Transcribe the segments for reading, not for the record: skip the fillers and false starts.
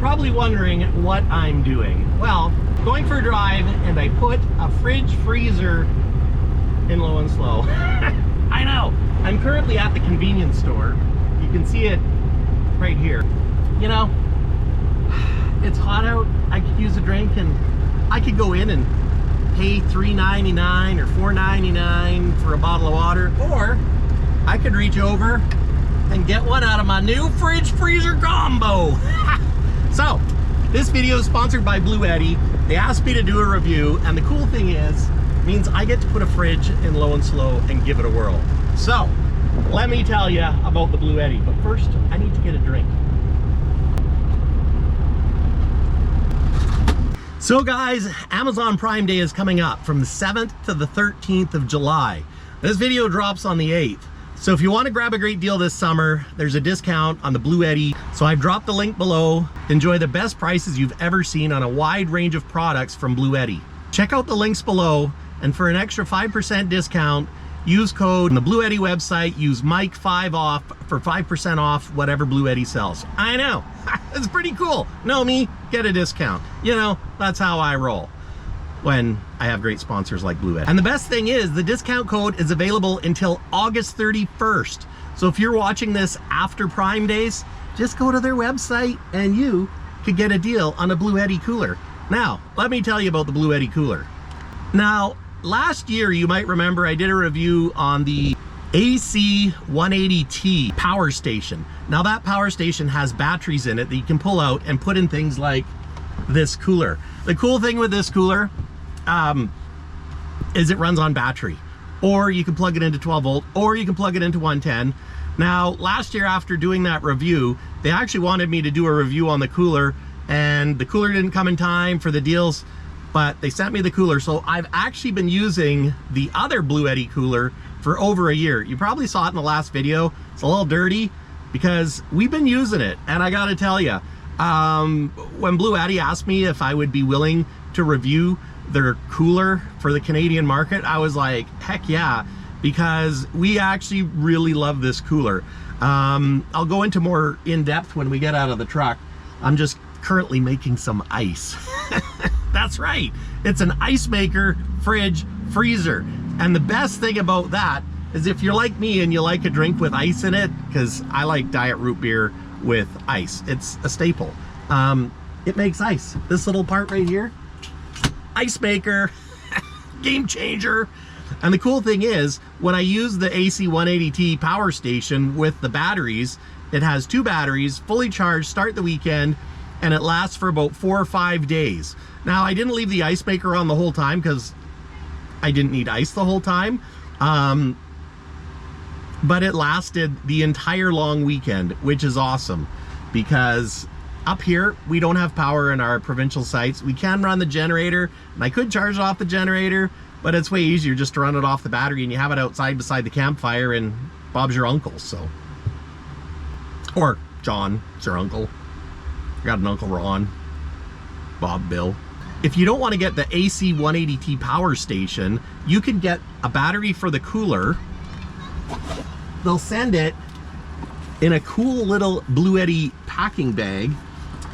probably wondering what I'm doing. Well, going for a drive and I put a fridge freezer in low and slow. I know. I'm currently at the convenience store. You can see it right here. You know, it's hot out. I could use a drink and I could go in and pay $3.99 or $4.99 for a bottle of water, or I could reach over and get one out of my new fridge freezer combo. So this video is sponsored by Blue Eddy. They asked me to do a review, and the cool thing is, means I get to put a fridge in low and slow and give it a whirl. So let me tell you about the Blue Eddy, but first I need to get a drink. So guys, Amazon Prime Day is coming up from the 7th to the 13th of July. This video drops on the 8th. So if you want to grab a great deal this summer, there's a discount on the Blue Eddy. So I've dropped the link below. Enjoy the best prices you've ever seen on a wide range of products from Blue Eddy. Check out the links below, and for an extra 5% discount, use code on the Blue Eddy website, use Mike5OFF for 5% off whatever Blue Eddy sells. I know, it's pretty cool. Know me, get a discount. You know, that's how I roll when I have great sponsors like Blue Eddy. And the best thing is, the discount code is available until August 31st. So if you're watching this after Prime Days, just go to their website and you could get a deal on a Blue Eddy cooler. Now, let me tell you about the Blue Eddy cooler. Now, last year, you might remember I did a review on the AC180T power station. Now that power station has batteries in it that you can pull out and put in things like this cooler. The cool thing with this cooler is it runs on battery, or you can plug it into 12 volt, or you can plug it into 110. Now, last year after doing that review, they actually wanted me to do a review on the cooler, and the cooler didn't come in time for the deals, but they sent me the cooler. So I've actually been using the other Blue Eddy cooler for over a year. You probably saw it in the last video. It's a little dirty because we've been using it, and I gotta tell you, when Blue Eddy asked me if I would be willing to review their cooler for the Canadian market, I was like, heck yeah, because we actually really love this cooler. I'll go into more in depth when we get out of the truck. I'm just currently making some ice. That's right, it's an ice maker, fridge, freezer. And the best thing about that is, if you're like me and you like a drink with ice in it, because I like diet root beer with ice, it's a staple. It makes ice. This little part right here, ice maker, game changer. And the cool thing is, when I use the AC180T power station with the batteries, it has 2 batteries, fully charged, start the weekend, and it lasts for about 4 or 5 days. Now, I didn't leave the ice maker on the whole time because I didn't need ice the whole time. But it lasted the entire long weekend, which is awesome, because up here, we don't have power in our provincial sites. We can run the generator, and I could charge it off the generator, but it's way easier just to run it off the battery, and you have it outside beside the campfire, and Bob's your uncle, so. Or John, it's your uncle. I got an Uncle Ron, Bob, Bill. If you don't want to get the AC180T power station, you can get a battery for the cooler. They'll send it in a cool little Blue Eddy packing bag.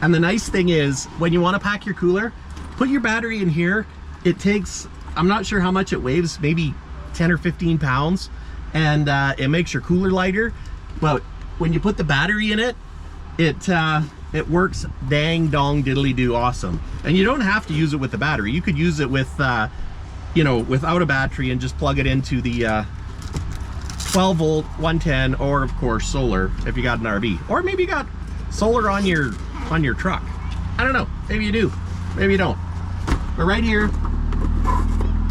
And the nice thing is, when you want to pack your cooler, put your battery in here. It takes, I'm not sure how much it weighs, maybe 10 or 15 pounds. And it makes your cooler lighter. But when you put the battery in it, it works dang dong diddly do awesome. And you don't have to use it with the battery. You could use it with, you know, without a battery, and just plug it into the 12 volt, 110, or of course solar if you got an RV. Or maybe you got solar on your truck. I don't know, maybe you do, maybe you don't. But right here,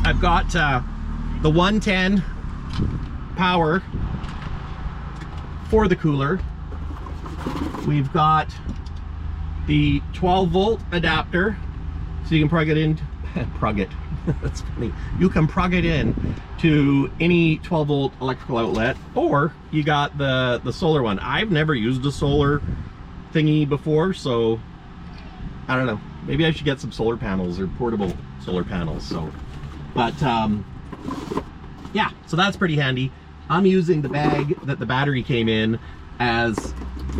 I've got the 110 power for the cooler. We've got the 12 volt adapter, so you can plug it in, that's funny. You can plug it in to any 12 volt electrical outlet, or you got the solar one. I've never used a solar thingy before, so I don't know. Maybe I should get some solar panels, or portable solar panels. So, but yeah, so that's pretty handy. I'm using the bag that the battery came in as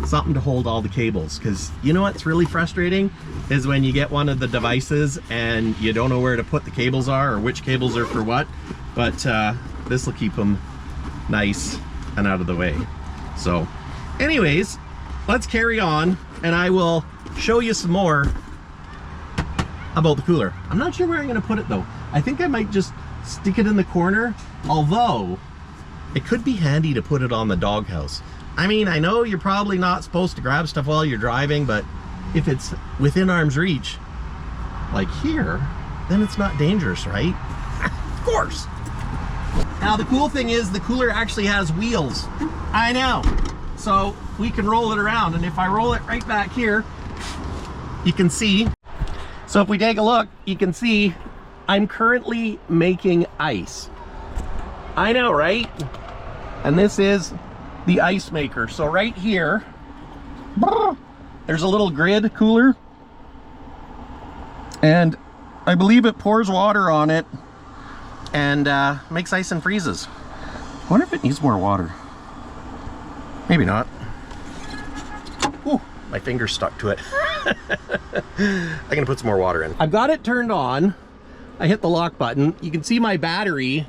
something to hold all the cables, because you know what's really frustrating is when you get one of the devices and you don't know where to put the cables are or which cables are for what. But this will keep them nice and out of the way. So anyways, let's carry on and I will show you some more about the cooler. I'm not sure where I'm going to put it though. I think I might just stick it in the corner, although it could be handy to put it on the doghouse. I mean, I know you're probably not supposed to grab stuff while you're driving, but if it's within arm's reach, like here, then it's not dangerous, right? Of course. Now the cool thing is the cooler actually has wheels. I know. So we can roll it around, and if I roll it right back here, you can see. So if we take a look, you can see I'm currently making ice. I know, right? And this is the ice maker. So right here, there's a little grid cooler, and I believe it pours water on it and makes ice and freezes. I wonder if it needs more water. Maybe not. Ooh, my finger's stuck to it. I'm gonna put some more water in. I've got it turned on. I hit the lock button. You can see my battery.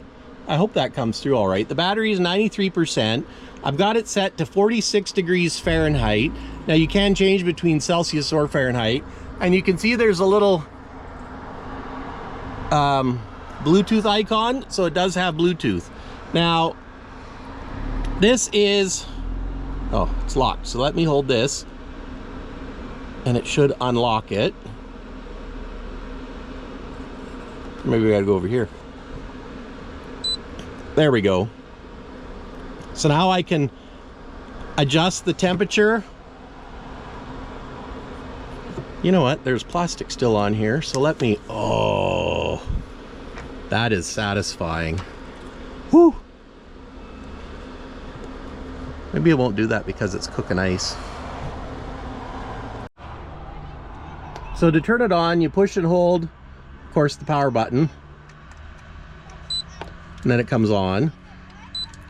I hope that comes through all right. The battery is 93%. I've got it set to 46 degrees Fahrenheit. Now you can change between Celsius or Fahrenheit. And you can see there's a little Bluetooth icon. So it does have Bluetooth. Now, this is, oh, it's locked. So let me hold this and it should unlock it. Maybe we gotta go over here. There we go. So now I can adjust the temperature. You know what? There's plastic still on here. So let me, oh, that is satisfying. Whew. Maybe it won't do that because it's cooking ice. So to turn it on, you push and hold, of course, the power button. And then it comes on.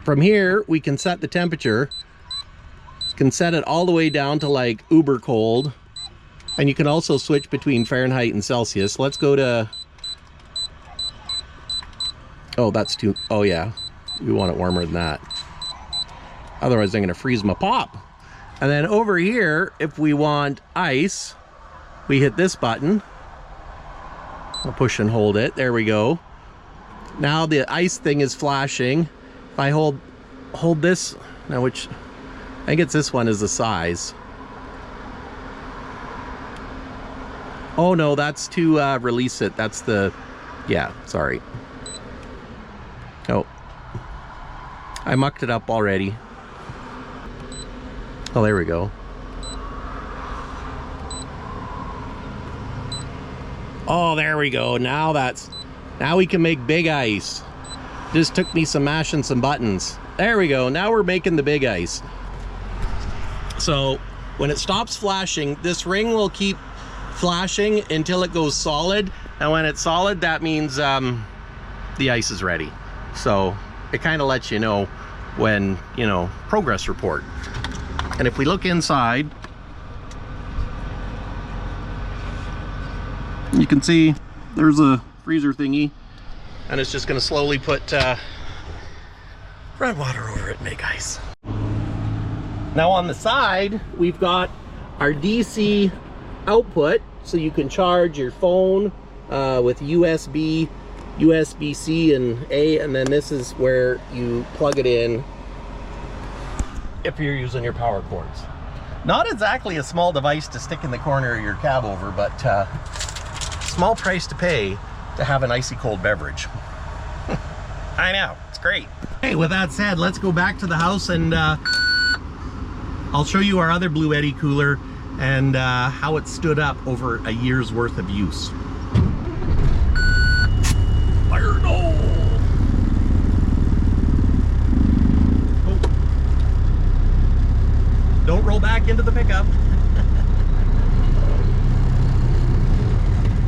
From here, we can set the temperature. You can set it all the way down to like uber cold. And you can also switch between Fahrenheit and Celsius. Let's go to, oh, that's too, oh yeah. We want it warmer than that. Otherwise, I'm gonna freeze my pop. And then over here, if we want ice, we hit this button. I'll push and hold it, there we go. Now the ice thing is flashing. If I hold this, now which, I think it's this one is the size. Oh no, that's to release it. That's the, yeah, sorry. Oh, I mucked it up already. Oh, there we go. Oh, there we go. Now we can make big ice. Just took me some mashing some buttons. There we go. Now we're making the big ice. So when it stops flashing, this ring will keep flashing until it goes solid. And when it's solid, that means the ice is ready. So it kind of lets you know when, you know, progress report. And if we look inside, you can see there's a freezer thingy, and it's just going to slowly put red water over it and make ice. Now on the side, we've got our DC output, so you can charge your phone with USB, USB-C and A, and then this is where you plug it in if you're using your power cords. Not exactly a small device to stick in the corner of your cab over, but small price to pay to have an icy cold beverage. I know, it's great. Hey, with that said, let's go back to the house and I'll show you our other Blue Eddy cooler and how it stood up over a year's worth of use. Fire no! Oh. Don't roll back into the pickup.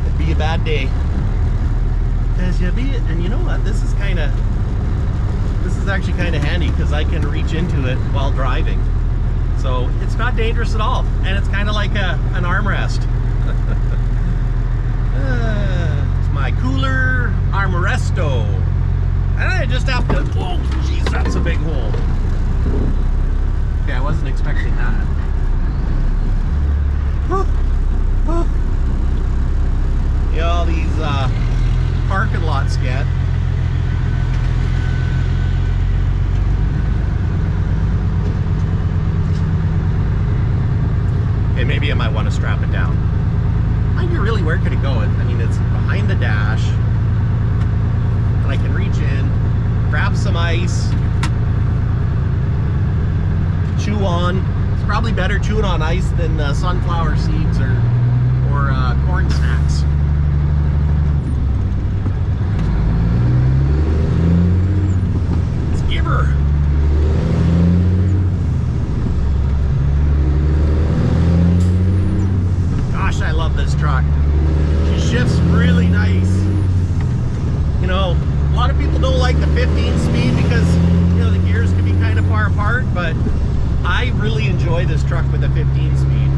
It'd be a bad day. And you know what? This is actually kind of handy because I can reach into it while driving. So it's not dangerous at all, and it's kind of like an armrest. It's my cooler armresto. And I just have to, oh jeez, that's a big hole. Okay, I wasn't expecting that. You know, all these parking lots get. Okay, maybe I might want to strap it down. I mean, really, where could it go? I mean, it's behind the dash, and I can reach in, grab some ice, chew on. It's probably better chewing on ice than sunflower seeds or corn snacks. Let's give her. Gosh, I love this truck. She shifts really nice. You know, a lot of people don't like the 15 speed because, you know, the gears can be kind of far apart, but I really enjoy this truck with a 15 speed.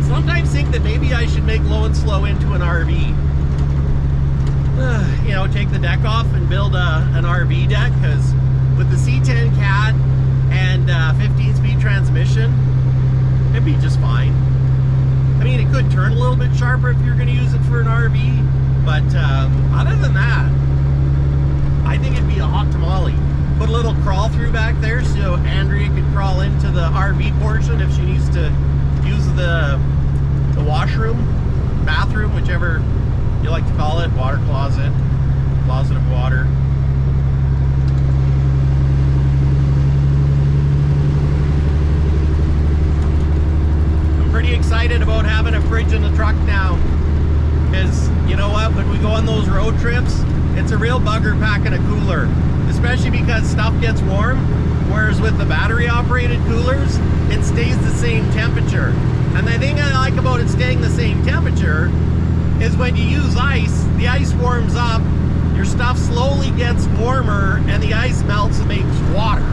Sometimes think that maybe I should make low and slow into an RV. You know, take the deck off and build an RV deck, because with the C10 cat and 15 speed transmission, it'd be just fine. I mean, it could turn a little bit sharper if you're going to use it for an RV, but other than that, I think it'd be a hot tamale. Put a little crawl through back there so Andrea could crawl into the RV portion if she needs to use the washroom, bathroom, whichever you like to call it, water closet, closet of water. I'm pretty excited about having a fridge in the truck now, because you know what, when we go on those road trips, it's a real bugger packing a cooler, especially because stuff gets warm, whereas with the battery operated coolers, it stays the same temperature. And the thing I like about it staying the same temperature is when you use ice, the ice warms up, your stuff slowly gets warmer, and the ice melts and makes water,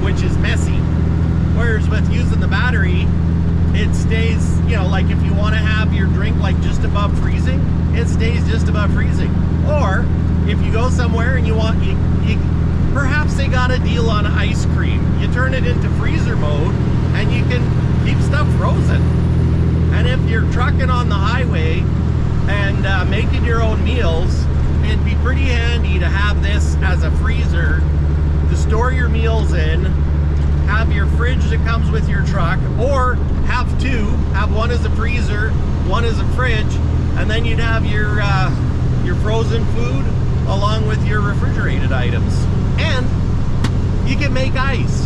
which is messy. Whereas with using the battery, it stays, you know, like if you want to have your drink like just above freezing, it stays just above freezing. Or if you go somewhere and you want, perhaps they got a deal on ice cream, you turn it into freezer mode and you can keep stuff frozen. And if you're trucking on the highway and making your own meals, it'd be pretty handy to have this as a freezer to store your meals in, have your fridge that comes with your truck, or have two, have one as a freezer, one as a fridge, and then you'd have your frozen food along with your refrigerated items. And you can make ice.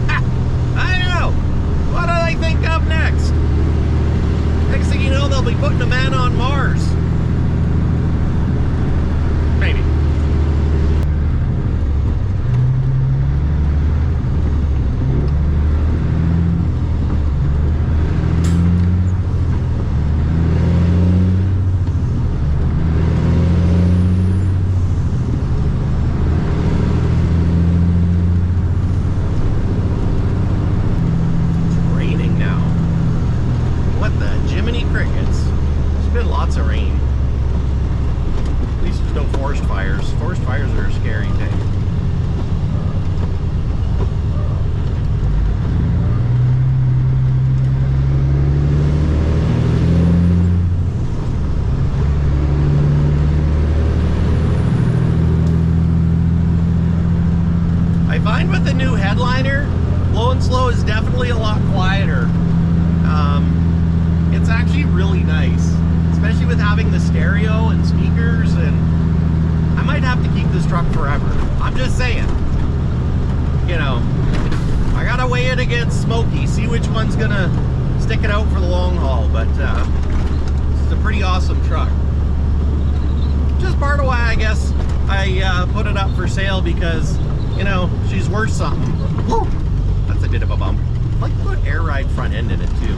I don't know. What do they think of next? Next thing you know, they'll be putting a man on Mars. Maybe. Because, you know, she's worth something. Woo! That's a bit of a bump. I'd like to put air ride front end in it too.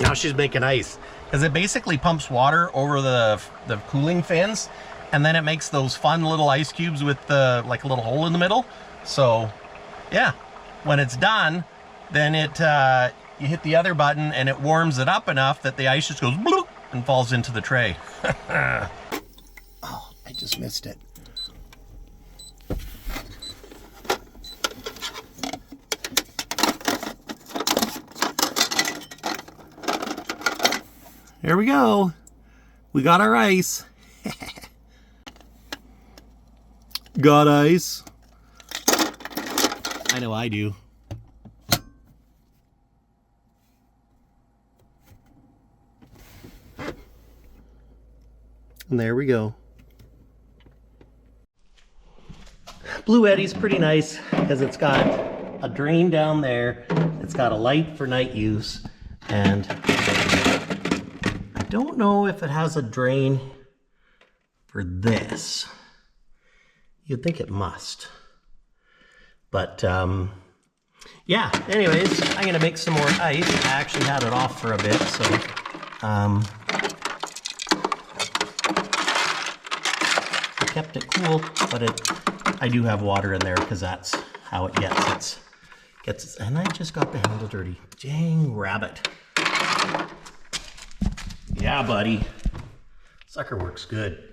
Now she's making ice, because it basically pumps water over the cooling fins, and then it makes those fun little ice cubes with the like a little hole in the middle. So yeah, when it's done, then it you hit the other button and it warms it up enough that the ice just goes bloop and falls into the tray. Oh, I just missed it. Here we go. We got our ice. Got ice. I know I do. And there we go. Blue Eddy's pretty nice because it's got a drain down there. It's got a light for night use, and I don't know if it has a drain for this. You'd think it must. But yeah, anyways, I'm gonna make some more ice. I actually had it off for a bit, so I kept it cool, but I do have water in there because that's how it gets its, and I just got the handle dirty. Dang rabbit. Yeah, buddy. Sucker works good.